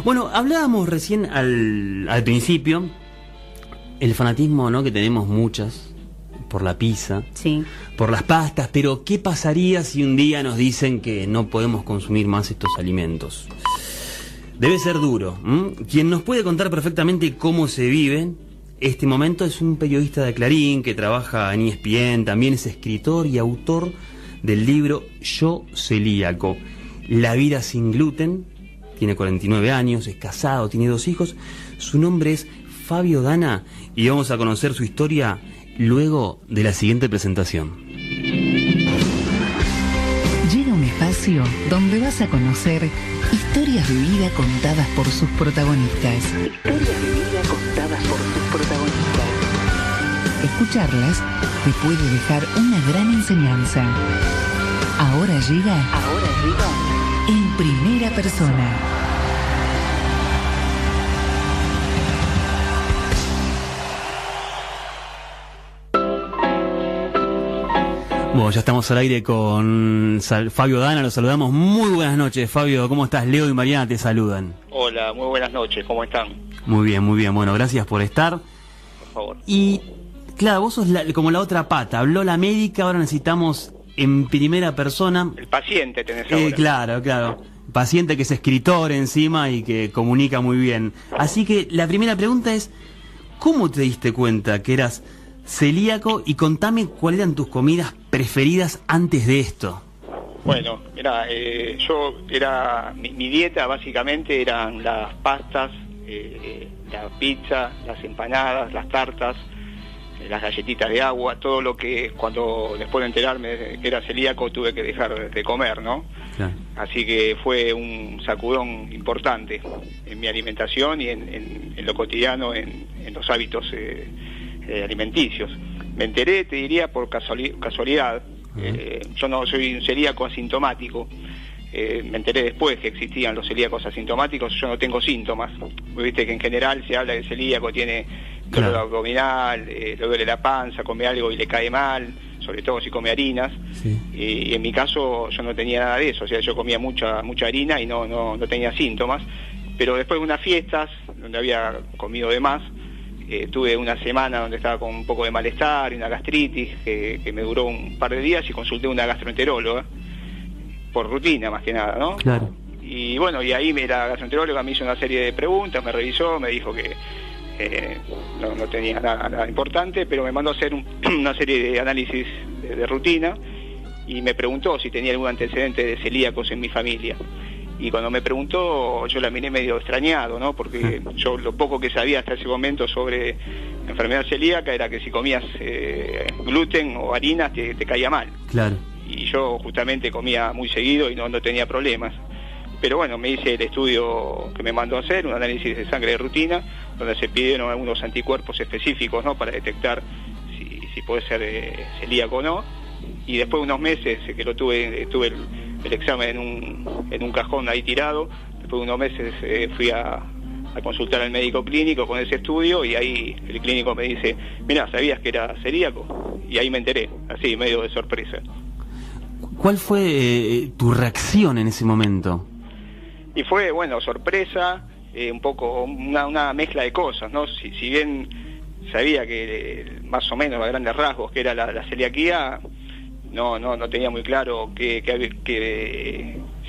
Bueno, hablábamos recién al principio, el fanatismo, ¿no?, que tenemos muchas, por la pizza, Sí. por las pastas, pero ¿qué pasaría si un día nos dicen que no podemos consumir más estos alimentos? Debe ser duro. Quien nos puede contar perfectamente cómo se vive este momento es un periodista de Clarín que trabaja en ESPN, también es escritor y autor del libro Yo Celíaco, La vida sin gluten. Tiene 49 años, es casado, tiene 2 hijos. Su nombre es Fabio Dana y vamos a conocer su historia luego de la siguiente presentación. Llega un espacio donde vas a conocer historias de vida contadas por sus protagonistas. Historias de vida contadas por sus protagonistas. Escucharlas te puede dejar una gran enseñanza. Ahora llega En Primera Persona. Bueno, ya estamos al aire con Fabio Dana, lo saludamos. Muy buenas noches, Fabio, ¿cómo estás? Leo y Mariana te saludan. Hola, muy buenas noches, ¿cómo están? Muy bien, bueno, gracias por estar. Por favor. Y, claro, vos sos como la otra pata, habló la médica, ahora necesitamos en primera persona. El paciente tenés ahora. Claro. Paciente que es escritor encima y que comunica muy bien. Así que la primera pregunta es, ¿cómo te diste cuenta que eras celíaco? Y contame cuáles eran tus comidas preferidas antes de esto. Bueno, mira, mi dieta básicamente eran las pastas, la pizza, las empanadas, las tartas, las galletitas de agua, todo lo que cuando después de enterarme que era celíaco tuve que dejar de comer, ¿no? Claro. Así que fue un sacudón importante en mi alimentación y en lo cotidiano, en los hábitos alimenticios. Me enteré, te diría, por casualidad. Yo no soy un celíaco asintomático. Me enteré después que existían los celíacos asintomáticos. Yo no tengo síntomas. Viste que en general se habla de celíaco, tiene dolor abdominal, le duele la panza, come algo y le cae mal, sobre todo si come harinas. Sí. Y en mi caso yo no tenía nada de eso. O sea, yo comía mucha harina y no tenía síntomas. Pero después de unas fiestas donde había comido de más, tuve una semana donde estaba con un poco de malestar y una gastritis que me duró un par de días y consulté a una gastroenteróloga por rutina más que nada, ¿no? Claro. Y bueno, y ahí la gastroenteróloga me hizo una serie de preguntas, me revisó, me dijo que no tenía nada importante, pero me mandó a hacer una serie de análisis de rutina y me preguntó si tenía algún antecedente de celíacos en mi familia. Y cuando me preguntó, yo la miré medio extrañado, ¿no? Porque yo lo poco que sabía hasta ese momento sobre la enfermedad celíaca era que si comías gluten o harinas te caía mal. Claro. Y yo justamente comía muy seguido y no tenía problemas. Pero bueno, me hice el estudio que me mandó a hacer, un análisis de sangre de rutina, donde se pidieron algunos anticuerpos específicos, ¿no?, para detectar si puede ser celíaco o no. Y después de unos meses que lo tuve el examen en un cajón ahí tirado, después de unos meses fui a consultar al médico clínico con ese estudio y ahí el clínico me dice, mira, ¿sabías que era celíaco? Y ahí me enteré, así, medio de sorpresa. ¿Cuál fue tu reacción en ese momento? Y fue, bueno, sorpresa, un poco una mezcla de cosas, ¿no? Si bien sabía que más o menos a grandes rasgos que era la celiaquía, no tenía muy claro que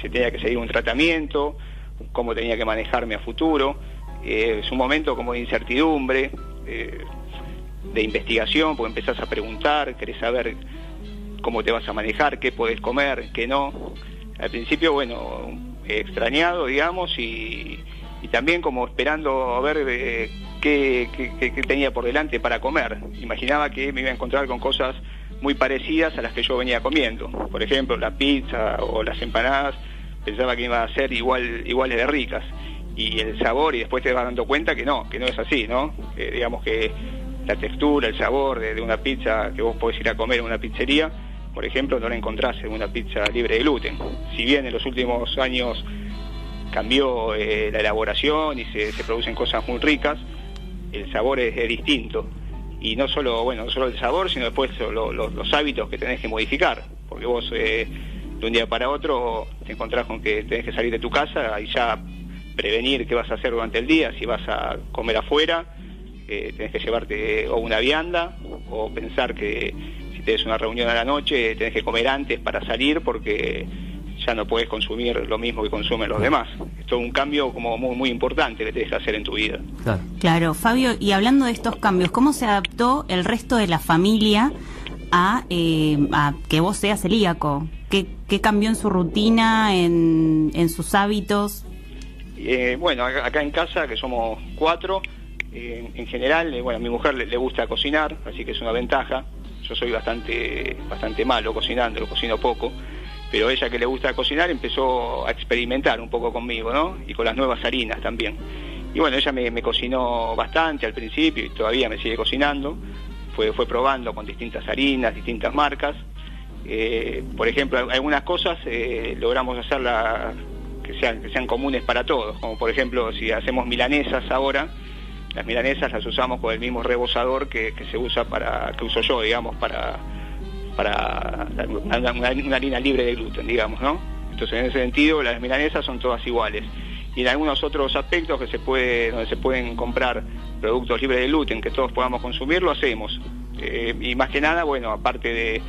se tenía que seguir un tratamiento, cómo tenía que manejarme a futuro. Es un momento como de incertidumbre, de investigación, porque empezás a preguntar, querés saber cómo te vas a manejar, qué podés comer, qué no. Al principio, bueno, extrañado, digamos, y también como esperando a ver qué tenía por delante para comer. Imaginaba que me iba a encontrar con cosas muy parecidas a las que yo venía comiendo. Por ejemplo, la pizza o las empanadas, pensaba que iban a ser iguales de ricas. Y el sabor, y después te vas dando cuenta que no es así, ¿no? Digamos que la textura, el sabor de una pizza que vos podés ir a comer en una pizzería, por ejemplo, no la encontrás en una pizza libre de gluten. Si bien en los últimos años cambió la elaboración y se producen cosas muy ricas, el sabor es distinto. Y no solo el sabor, sino después los hábitos que tenés que modificar, porque vos de un día para otro te encontrás con que tenés que salir de tu casa y ya prevenir qué vas a hacer durante el día, si vas a comer afuera, tenés que llevarte o una vianda, o pensar que si tenés una reunión a la noche tenés que comer antes para salir, porque ya no podés consumir lo mismo que consumen los demás. Esto es un cambio como muy, muy importante que tenés que hacer en tu vida. Claro, Fabio, y hablando de estos cambios, ¿cómo se adaptó el resto de la familia a que vos seas celíaco? ¿Qué cambió en su rutina, en sus hábitos? Bueno, acá en casa, que somos 4, en general, bueno, a mi mujer le gusta cocinar, así que es una ventaja. Yo soy bastante malo cocinando, lo cocino poco, pero ella, que le gusta cocinar, empezó a experimentar un poco conmigo, ¿no? Y con las nuevas harinas también. Y bueno, ella me cocinó bastante al principio y todavía me sigue cocinando. Fue probando con distintas harinas, distintas marcas. Por ejemplo, algunas cosas logramos hacerlas que sean comunes para todos, como por ejemplo, si hacemos milanesas ahora, las milanesas las usamos con el mismo rebozador que se usa que uso yo, digamos, para una harina libre de gluten, digamos, ¿no? Entonces, en ese sentido, las milanesas son todas iguales. Y en algunos otros aspectos donde se pueden comprar productos libres de gluten que todos podamos consumir, lo hacemos. Y más que nada, bueno, aparte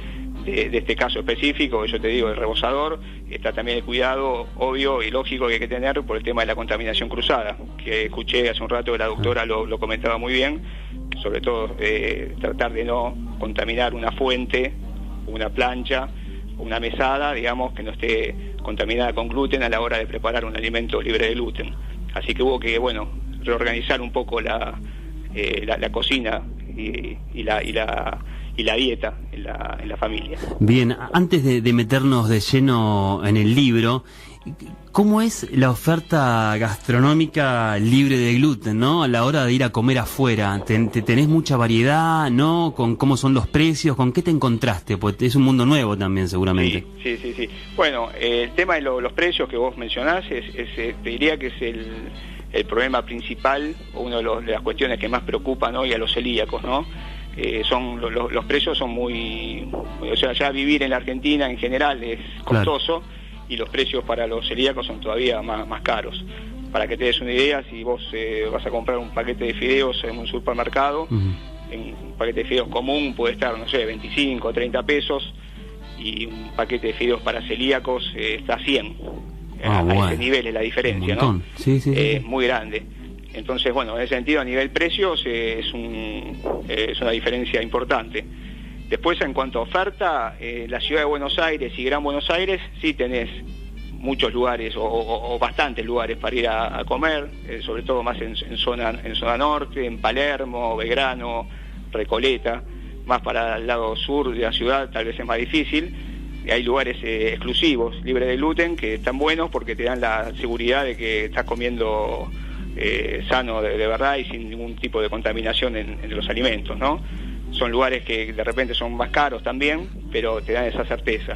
de este caso específico, yo te digo, el rebozador, está también el cuidado obvio y lógico que hay que tener por el tema de la contaminación cruzada, que escuché hace un rato que la doctora lo comentaba muy bien, sobre todo tratar de no contaminar una fuente, una plancha, una mesada, digamos, que no esté contaminada con gluten a la hora de preparar un alimento libre de gluten. Así que hubo que, bueno, reorganizar un poco la cocina y la dieta en la familia. Bien, antes de meternos de lleno en el libro, ¿cómo es la oferta gastronómica libre de gluten, ¿no? A la hora de ir a comer afuera, ¿tenés mucha variedad, no? ¿Con cómo son los precios? ¿Con qué te encontraste? Pues es un mundo nuevo también, seguramente. Sí. Bueno, el tema de los precios que vos mencionás te diría que es el problema principal, o una de las cuestiones que más preocupan hoy a los celíacos, ¿no? Son los precios son muy, o sea, ya vivir en la Argentina en general es costoso, claro, y los precios para los celíacos son todavía más caros. Para que te des una idea, si vos vas a comprar un paquete de fideos en un supermercado, en un paquete de fideos común puede estar, no sé, 25 o 30 pesos, y un paquete de fideos para celíacos está a 100. Bueno, ese nivel es la diferencia, ¿no? Sí. Muy grande. Entonces, bueno, en ese sentido, a nivel precios es una diferencia importante. Después, en cuanto a oferta, la ciudad de Buenos Aires y Gran Buenos Aires sí tenés muchos lugares o bastantes lugares para ir a comer, sobre todo más en zona norte, en Palermo, Belgrano, Recoleta. Más para el lado sur de la ciudad tal vez es más difícil. Hay lugares exclusivos, libres de gluten, que están buenos porque te dan la seguridad de que estás comiendo sano de verdad y sin ningún tipo de contaminación en los alimentos, ¿no? Son lugares que de repente son más caros también, pero te dan esa certeza.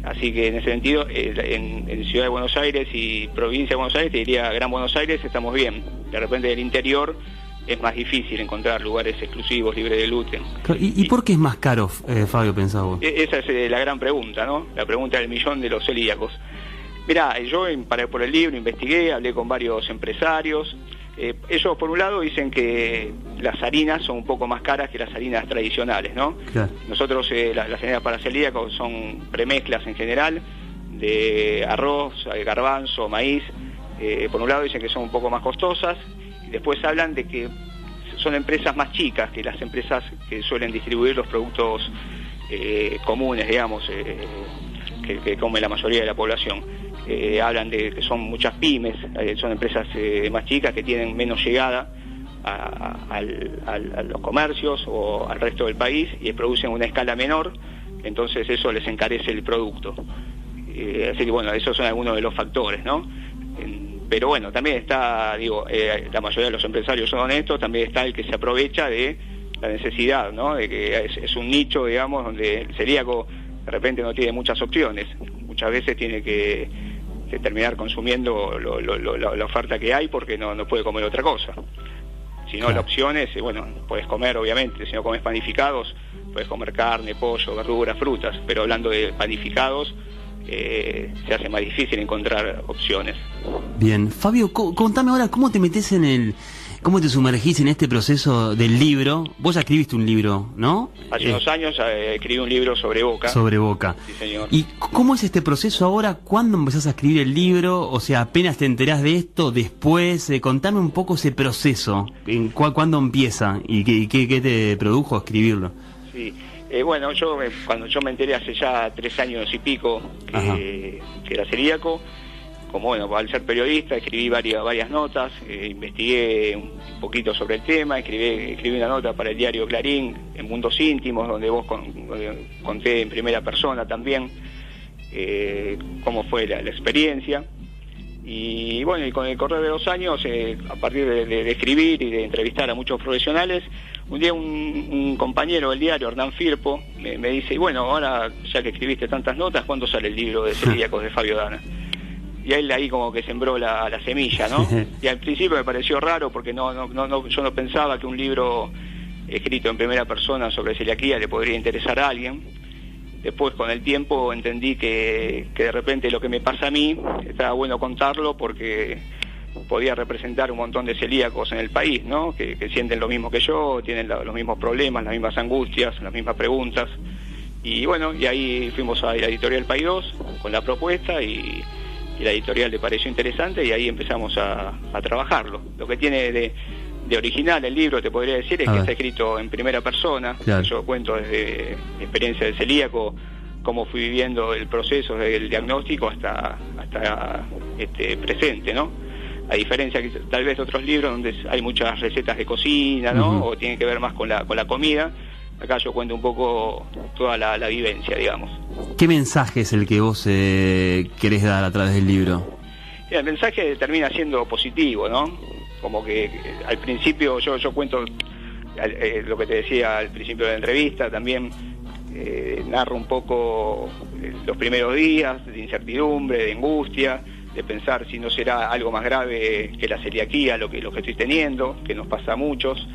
Así que en ese sentido, en Ciudad de Buenos Aires y Provincia de Buenos Aires, te diría Gran Buenos Aires, estamos bien. De repente del interior es más difícil encontrar lugares exclusivos, libres de gluten. ¿Y por qué es más caro, Fabio, pensás vos? Esa es la gran pregunta, ¿no? La pregunta del millón de los celíacos. Mirá, yo por el libro investigué, hablé con varios empresarios. Ellos, por un lado, dicen que las harinas son un poco más caras que las harinas tradicionales, ¿no? Claro. Nosotros, las harinas para celíacos son premezclas en general, de arroz, garbanzo, maíz. Por un lado dicen que son un poco más costosas, y después hablan de que son empresas más chicas que las empresas que suelen distribuir los productos comunes, digamos, que come la mayoría de la población. Hablan de que son muchas pymes, son empresas más chicas que tienen menos llegada a los comercios o al resto del país y producen una escala menor, entonces eso les encarece el producto. Así que bueno, esos son algunos de los factores, ¿no? Pero bueno, también está, la mayoría de los empresarios son honestos, también está el que se aprovecha de la necesidad, ¿no? De que es un nicho, digamos, donde el celíaco de repente no tiene muchas opciones, muchas veces tiene que terminar consumiendo la oferta que hay porque no puede comer otra cosa. Si no, claro, la opción es, bueno, puedes comer, obviamente, si no comes panificados, puedes comer carne, pollo, verduras, frutas, pero hablando de panificados, se hace más difícil encontrar opciones. Bien, Fabio, contame ahora cómo te metes cómo te sumergís en este proceso del libro. Vos ya escribiste un libro, ¿no? Hace unos años escribí un libro sobre Boca. Sobre Boca. Sí, señor. ¿Y cómo es este proceso ahora? ¿Cuándo empezás a escribir el libro? O sea, ¿apenas te enterás de esto? ¿Después? Contame un poco ese proceso. ¿Cuándo empieza? ¿Y qué te produjo escribirlo? Sí. Bueno, cuando yo me enteré hace ya 3 años y pico que era celíaco, como bueno, al ser periodista escribí varias notas, investigué un poquito sobre el tema, escribí una nota para el diario Clarín, en Mundos Íntimos, donde donde conté en primera persona también cómo fue la experiencia. Y bueno, y con el correr de los años, a partir de escribir y de entrevistar a muchos profesionales, un día un compañero del diario, Hernán Firpo, me dice, y bueno, ahora ya que escribiste tantas notas, ¿cuándo sale el libro de celíacos de Fabio Dana? Y a él ahí como que sembró la semilla, ¿no? Y al principio me pareció raro porque yo no pensaba que un libro escrito en primera persona sobre celiaquía le podría interesar a alguien. Después, con el tiempo, entendí que de repente lo que me pasa a mí estaba bueno contarlo porque podía representar un montón de celíacos en el país, ¿no? Que sienten lo mismo que yo, tienen los mismos problemas, las mismas angustias, las mismas preguntas. Y bueno, y ahí fuimos a la editorial País 2 con la propuesta y la editorial le pareció interesante y ahí empezamos a trabajarlo. Lo que tiene de original el libro, te podría decir, es que está escrito en primera persona. Claro. Yo cuento desde mi experiencia de celíaco, cómo fui viviendo el proceso desde el diagnóstico hasta presente, ¿no? A diferencia que tal vez de otros libros donde hay muchas recetas de cocina, ¿no? O tiene que ver más con la comida. Acá yo cuento un poco toda la vivencia, digamos. ¿Qué mensaje es el que vos querés dar a través del libro? El mensaje termina siendo positivo, ¿no? Como que al principio yo cuento lo que te decía al principio de la entrevista, también narro un poco los primeros días de incertidumbre, de angustia, de pensar si no será algo más grave que la celiaquía, lo que estoy teniendo, que nos pasa a muchos.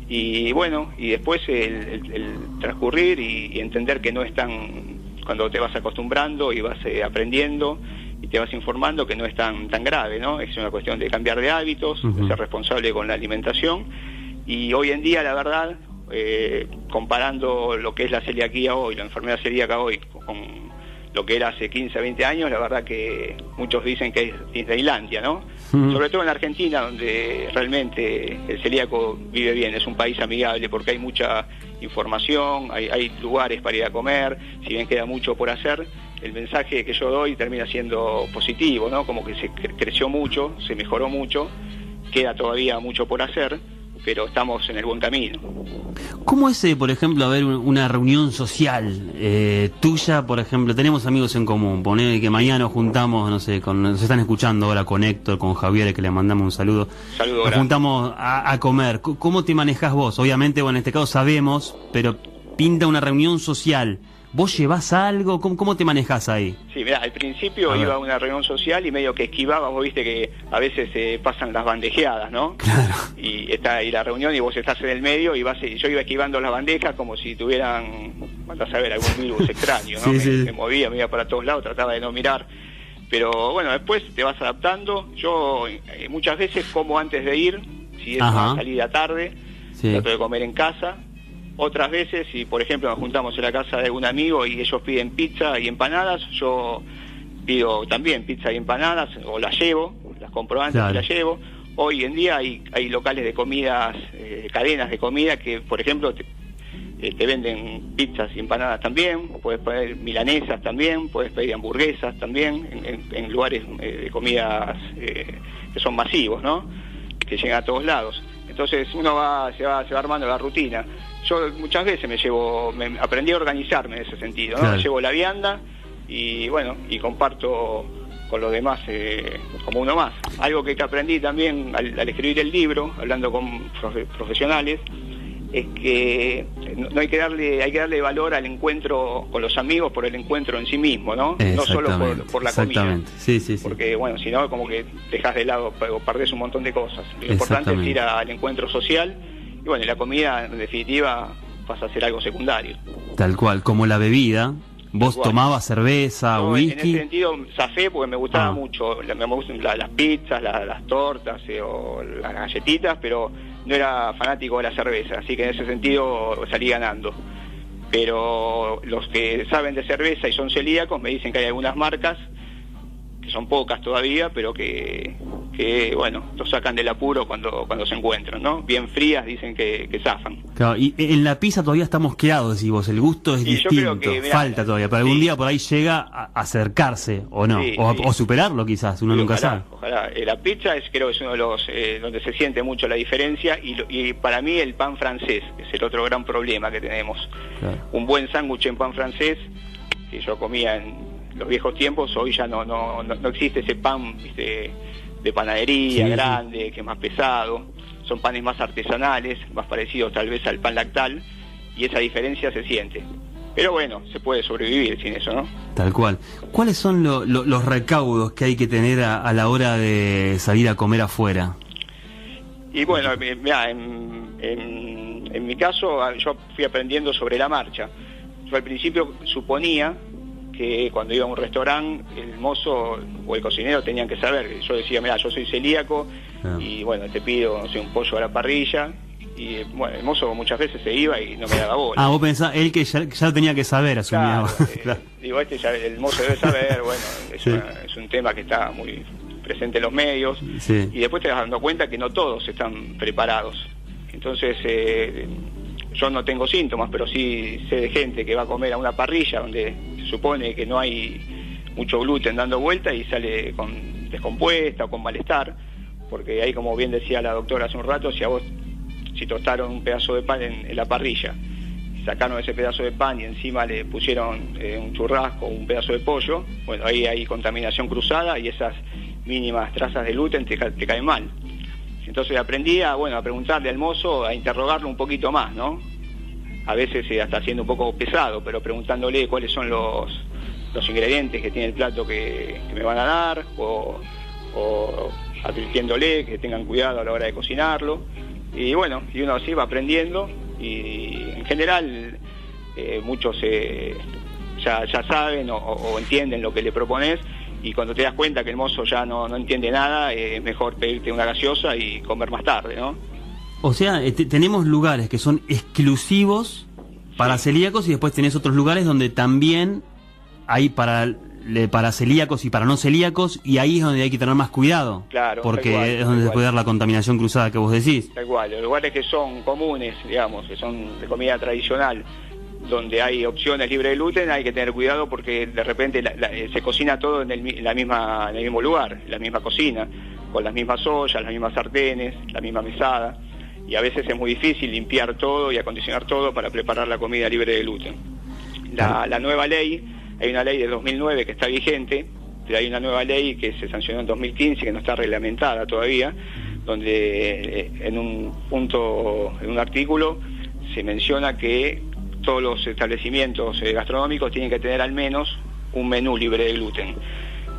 Y bueno, y después el transcurrir y entender que no es tan, cuando te vas acostumbrando y vas aprendiendo y te vas informando, que no es tan grave, ¿no? Es una cuestión de cambiar de hábitos, de ser responsable con la alimentación. Y hoy en día, la verdad, comparando lo que es la celiaquía hoy, la enfermedad celíaca hoy, con lo que era hace 15, 20 años, la verdad que muchos dicen que es Disneylandia, ¿no? Sobre todo en Argentina, donde realmente el celíaco vive bien, es un país amigable porque hay mucha información, hay lugares para ir a comer, si bien queda mucho por hacer, el mensaje que yo doy termina siendo positivo, ¿no? Como que se creció mucho, se mejoró mucho, queda todavía mucho por hacer, pero estamos en el buen camino. ¿Cómo es, por ejemplo, haber una reunión social tuya, por ejemplo? Tenemos amigos en común, poner que mañana nos juntamos, no sé, nos están escuchando ahora con Héctor, con Javier, que le mandamos un saludo. Saludo, nos juntamos a comer. ¿Cómo te manejás vos? Obviamente, bueno, en este caso sabemos, pero pinta una reunión social. ¿Vos llevás algo? ¿Cómo te manejás ahí? Sí, mirá, al principio iba a una reunión social y medio que esquivaba, vos viste que a veces pasan las bandejeadas, ¿no? Claro. Y está ahí la reunión y vos estás en el medio y yo iba esquivando las bandejas como si tuvieran, vas a ver, algún virus extraño, ¿no? Me movía, me iba para todos lados, trataba de no mirar. Pero bueno, después te vas adaptando. Yo muchas veces como antes de ir, si es una salida tarde, trato de comer en casa. Otras veces, si por ejemplo nos juntamos en la casa de algún amigo y ellos piden pizza y empanadas, yo pido también pizza y empanadas, o las llevo, las compro antes y las llevo. Hoy en día hay locales de comidas, cadenas de comida que, por ejemplo, te venden pizzas y empanadas también, puedes pedir milanesas también, puedes pedir hamburguesas también, en lugares de comidas que son masivos, ¿no? Que llegan a todos lados. Entonces uno se va armando la rutina. Yo muchas veces me aprendí a organizarme en ese sentido, ¿no? Claro. Me llevo la vianda y bueno, y comparto con los demás como uno más. Algo que aprendí también al escribir el libro, hablando con profesionales, es que no hay que darle valor al encuentro con los amigos por el encuentro en sí mismo, ¿no? No solo por la comida. Sí. Porque bueno, si no, como que dejas de lado o perdés un montón de cosas. Lo importante es ir al encuentro social y bueno, y la comida en definitiva pasa a ser algo secundario. Tal cual, como la bebida, ¿Vos tomabas cerveza, No, whisky? En ese sentido, zafé porque me gustaba Ah. mucho, me gustan las pizzas, las tortas o las galletitas, pero no era fanático de la cerveza, así que en ese sentido salí ganando. Pero los que saben de cerveza y son celíacos me dicen que hay algunas marcas, que son pocas todavía, pero que bueno, los sacan del apuro cuando se encuentran, ¿no? Bien frías dicen que zafan. Claro, y en la pizza todavía está mosqueado, decís vos, el gusto es Y yo distinto, creo que, mirá, falta todavía, pero algún sí. día por ahí llega a acercarse, o no, Sí, o, sí. o superarlo quizás, uno Sí, nunca ojalá, sabe. Ojalá. La pizza creo que es uno de los donde se siente mucho la diferencia y para mí el pan francés es el otro gran problema que tenemos. Claro. Un buen sándwich en pan francés que yo comía en los viejos tiempos, hoy ya no existe ese pan, ¿viste?, de panadería, Sí, grande, que es más pesado. Son panes más artesanales, más parecidos tal vez al pan lactal, y esa diferencia se siente. Pero bueno, se puede sobrevivir sin eso, ¿no? Tal cual. ¿Cuáles son los recaudos que hay que tener a la hora de salir a comer afuera? Y bueno, mirá, en mi caso yo fui aprendiendo sobre la marcha. Yo al principio suponía que cuando iba a un restaurante el mozo o el cocinero tenían que saber. Yo decía, mira, yo soy celíaco y bueno, te pido, no sé, un pollo a la parrilla, y bueno, el mozo muchas veces se iba y no me daba bola. Ah, vos pensás, él que ya lo tenía que saber, asumía. Claro, Claro. digo, ya el mozo debe saber, bueno, Sí. es un tema que está muy presente en los medios, Sí. y después te vas dando cuenta que no todos están preparados. Entonces, yo no tengo síntomas, pero sí sé de gente que va a comer a una parrilla donde se supone que no hay mucho gluten dando vuelta y sale con descompuesta o con malestar, porque ahí, como bien decía la doctora hace un rato, si tostaron un pedazo de pan en la parrilla, sacaron ese pedazo de pan y encima le pusieron un churrasco, un pedazo de pollo, bueno, ahí hay contaminación cruzada y esas mínimas trazas de gluten te caen mal. Entonces aprendí a preguntarle al mozo, a interrogarlo un poquito más, ¿no? A veces hasta siendo un poco pesado, pero preguntándole cuáles son los ingredientes que tiene el plato que me van a dar, o advirtiéndole que tengan cuidado a la hora de cocinarlo. Y bueno, y uno así va aprendiendo, y en general muchos ya saben o entienden lo que le propones, y cuando te das cuenta que el mozo ya no entiende nada, es mejor pedirte una gaseosa y comer más tarde, ¿no? O sea, tenemos lugares que son exclusivos para celíacos y después tenés otros lugares donde también hay para celíacos y para no celíacos, y ahí es donde hay que tener más cuidado. Claro, porque tal cual, es donde tal se puede cual. dar la contaminación cruzada que vos decís. Tal cual, los lugares que son comunes, digamos, que son de comida tradicional, donde hay opciones libres de gluten, hay que tener cuidado porque de repente se cocina todo en el mismo lugar, en la misma cocina, con las mismas ollas, las mismas sartenes, la misma mesada, y a veces es muy difícil limpiar todo y acondicionar todo para preparar la comida libre de gluten. La nueva ley, hay una ley de 2009 que está vigente, pero hay una nueva ley que se sancionó en 2015 que no está reglamentada todavía, donde en un artículo se menciona que todos los establecimientos gastronómicos tienen que tener al menos un menú libre de gluten.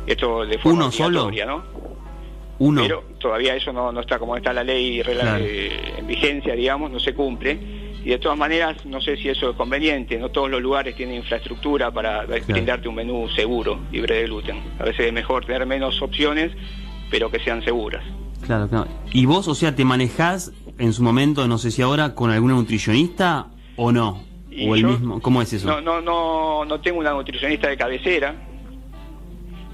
Esto de forma ¿Uno solo? obligatoria, ¿no? Uno. Pero todavía eso no está, como está la ley Claro. en vigencia, digamos, no se cumple. Y de todas maneras, no sé si eso es conveniente. No todos los lugares tienen infraestructura para brindarte un menú seguro, libre de gluten. A veces es mejor tener menos opciones, pero que sean seguras. Claro, claro. ¿Y vos, o sea, te manejás en su momento, no sé si ahora, con alguna nutricionista o no? Y ¿O el yo- mismo? ¿Cómo es eso? No tengo una nutricionista de cabecera,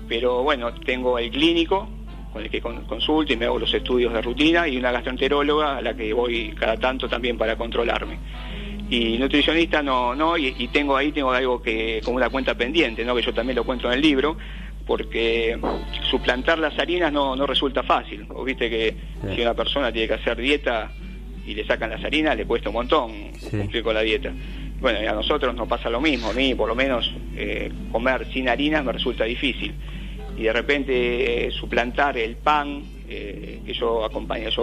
pero bueno, tengo el clínico con el que consulto y me hago los estudios de rutina, y una gastroenteróloga a la que voy cada tanto también para controlarme. Y nutricionista y tengo algo que como una cuenta pendiente, ¿no? Que yo también lo cuento en el libro, porque suplantar las harinas no resulta fácil. Vos viste que Sí. si una persona tiene que hacer dieta y le sacan las harinas, le cuesta un montón cumplir con la dieta. Bueno, y a nosotros nos pasa lo mismo. A mí, por lo menos, comer sin harinas me resulta difícil. Y de repente suplantar el pan, que yo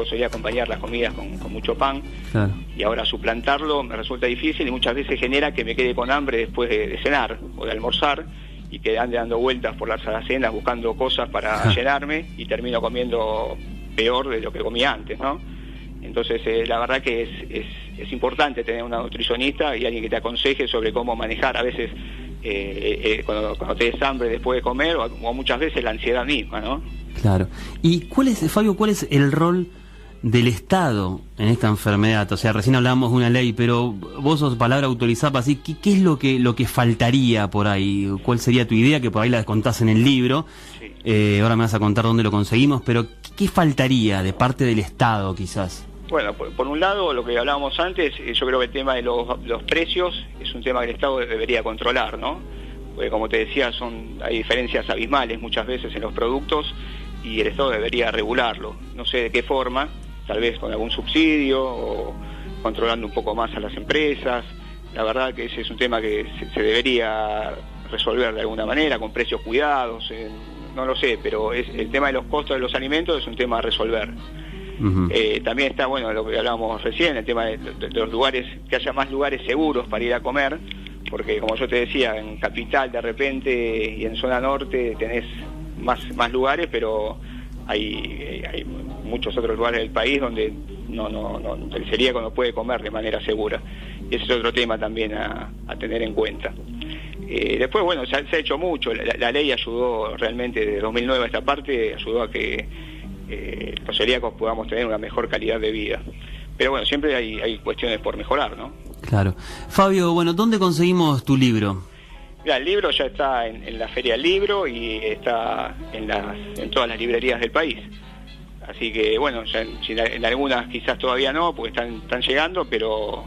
solía acompañar las comidas con mucho pan, Claro. y ahora suplantarlo me resulta difícil, y muchas veces genera que me quede con hambre después de cenar o de almorzar, y que ande dando vueltas por las alacenas buscando cosas para llenarme, y termino comiendo peor de lo que comía antes, ¿no? Entonces la verdad que es importante tener una nutricionista y alguien que te aconseje sobre cómo manejar. A veces cuando te des hambre después de comer, o muchas veces la ansiedad misma, ¿no? Claro. ¿Y Fabio, cuál es el rol del Estado en esta enfermedad? O sea, recién hablábamos de una ley, pero vos sos palabra autorizada, así, ¿qué es lo que faltaría por ahí? ¿Cuál sería tu idea? Que por ahí la contás en el libro. Sí. Ahora me vas a contar dónde lo conseguimos, pero ¿qué faltaría de parte del Estado, quizás? Bueno, por un lado, lo que hablábamos antes, yo creo que el tema de los precios es un tema que el Estado debería controlar, ¿no? Porque como te decía, hay diferencias abismales muchas veces en los productos y el Estado debería regularlo. No sé de qué forma, tal vez con algún subsidio o controlando un poco más a las empresas. La verdad que ese es un tema que se debería resolver de alguna manera, con precios cuidados, no lo sé, pero el tema de los costos de los alimentos es un tema a resolver. Uh-huh. También está, bueno, lo que hablábamos recién, el tema de los lugares, que haya más lugares seguros para ir a comer, porque como yo te decía, en Capital de repente y en zona norte tenés más lugares, pero hay muchos otros lugares del país donde el celíaco no puede comer de manera segura. Y ese es otro tema también a tener en cuenta. Después, bueno, se ha hecho mucho. La ley ayudó realmente, de 2009 a esta parte, ayudó a que los celíacos podamos tener una mejor calidad de vida. Pero bueno, siempre hay cuestiones por mejorar, ¿no? Claro. Fabio, bueno, ¿dónde conseguimos tu libro? Mira, el libro ya está en la Feria del Libro y está en todas las librerías del país. Así que, bueno, ya en algunas quizás todavía no, porque están llegando, pero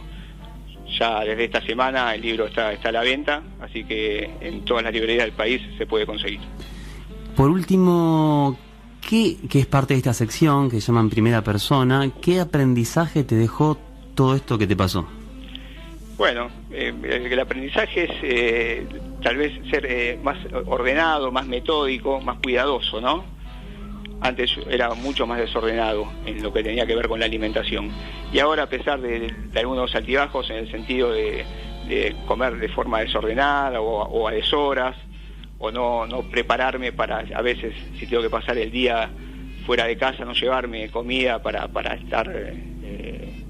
ya desde esta semana el libro está a la venta, así que en todas las librerías del país se puede conseguir. Por último, que es parte de esta sección que se llama En Primera Persona, ¿qué aprendizaje te dejó todo esto que te pasó? Bueno, el aprendizaje es tal vez ser más ordenado, más metódico, más cuidadoso, ¿no? Antes era mucho más desordenado en lo que tenía que ver con la alimentación. Y ahora, a pesar de algunos altibajos en el sentido de comer de forma desordenada o a deshoras, o no prepararme para, a veces, si tengo que pasar el día fuera de casa, no llevarme comida para estar...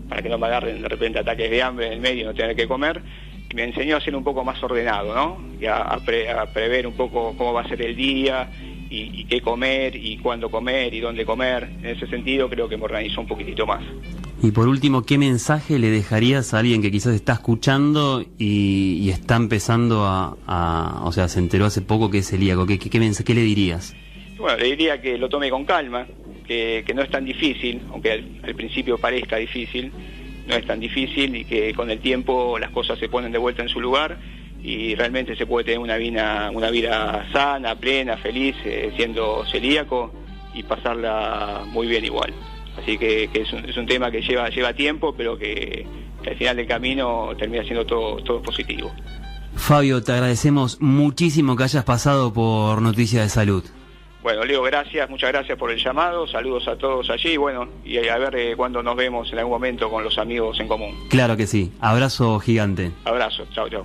para que no me agarren de repente ataques de hambre en el medio y no tener que comer, me enseñó a ser un poco más ordenado, ¿no? Y a prever un poco cómo va a ser el día y qué comer y cuándo comer y dónde comer. En ese sentido creo que me organizó un poquitito más. Y por último, ¿qué mensaje le dejarías a alguien que quizás está escuchando y está empezando o sea, se enteró hace poco que es celíaco? ¿Qué le dirías? Bueno, le diría que lo tome con calma, que no es tan difícil, aunque al principio parezca difícil, no es tan difícil, y que con el tiempo las cosas se ponen de vuelta en su lugar y realmente se puede tener una vida sana, plena, feliz, siendo celíaco, y pasarla muy bien igual. Así que es un tema que lleva tiempo, pero que al final del camino termina siendo todo positivo. Fabio, te agradecemos muchísimo que hayas pasado por Noticias de Salud. Bueno, Leo, gracias, muchas gracias por el llamado, saludos a todos allí, bueno, y a ver cuándo nos vemos en algún momento con los amigos en común. Claro que sí, abrazo gigante. Abrazo, chao, chao.